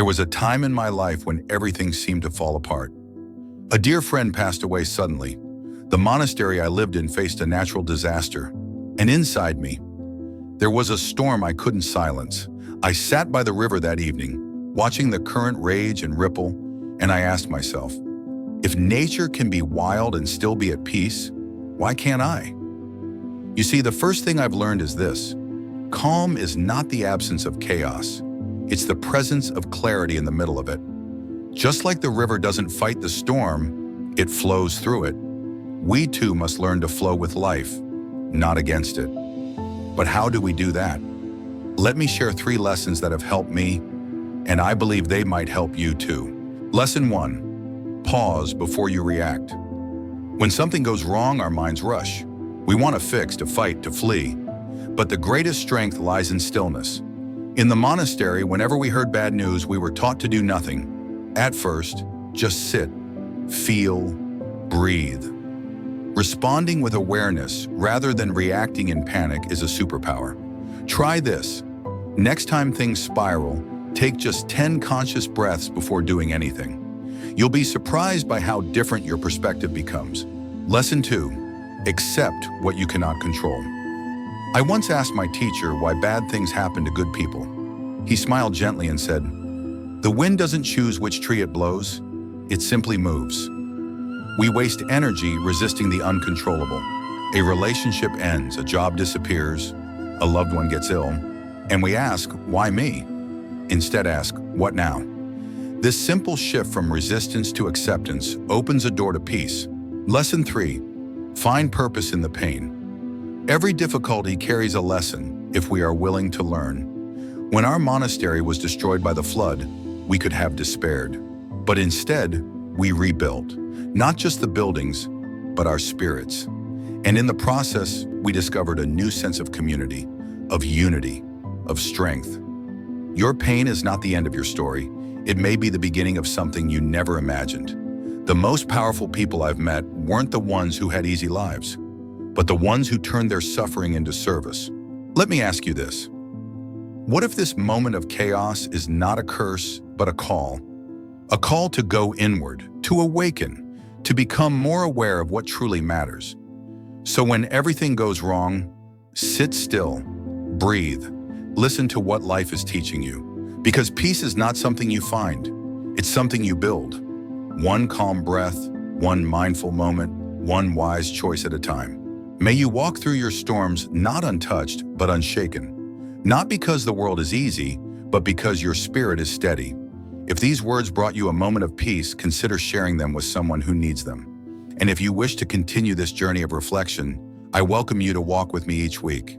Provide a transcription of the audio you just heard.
There was a time in my life when everything seemed to fall apart. A dear friend passed away suddenly. The monastery I lived in faced a natural disaster. And inside me, there was a storm I couldn't silence. I sat by the river that evening, watching the current rage and ripple, and I asked myself, if nature can be wild and still be at peace, why can't I? You see, the first thing I've learned is this: calm is not the absence of chaos. It's the presence of clarity in the middle of it. Just like the river doesn't fight the storm, it flows through it. We too must learn to flow with life, not against it. But how do we do that? Let me share 3 lessons that have helped me, and I believe they might help you too. Lesson 1: pause before you react. When something goes wrong, our minds rush. We want to fix, to fight, to flee. But the greatest strength lies in stillness. In the monastery, whenever we heard bad news, we were taught to do nothing. At first, just sit, feel, breathe. Responding with awareness rather than reacting in panic is a superpower. Try this. Next time things spiral, take just 10 conscious breaths before doing anything. You'll be surprised by how different your perspective becomes. Lesson 2: accept what you cannot control. I once asked my teacher why bad things happen to good people. He smiled gently and said, "The wind doesn't choose which tree it blows, it simply moves." We waste energy resisting the uncontrollable. A relationship ends, a job disappears, a loved one gets ill, and we ask, why me? Instead ask, what now? This simple shift from resistance to acceptance opens a door to peace. Lesson 3: find purpose in the pain. Every difficulty carries a lesson if we are willing to learn. When our monastery was destroyed by the flood, we could have despaired. But instead, we rebuilt, not just the buildings, but our spirits. And in the process, we discovered a new sense of community, of unity, of strength. Your pain is not the end of your story. It may be the beginning of something you never imagined. The most powerful people I've met weren't the ones who had easy lives, but the ones who turned their suffering into service. Let me ask you this. What if this moment of chaos is not a curse, but a call? A call to go inward, to awaken, to become more aware of what truly matters. So when everything goes wrong, sit still, breathe, listen to what life is teaching you. Because peace is not something you find, it's something you build. One calm breath, one mindful moment, one wise choice at a time. May you walk through your storms not untouched, but unshaken. Not because the world is easy, but because your spirit is steady. If these words brought you a moment of peace, consider sharing them with someone who needs them. And if you wish to continue this journey of reflection, I welcome you to walk with me each week.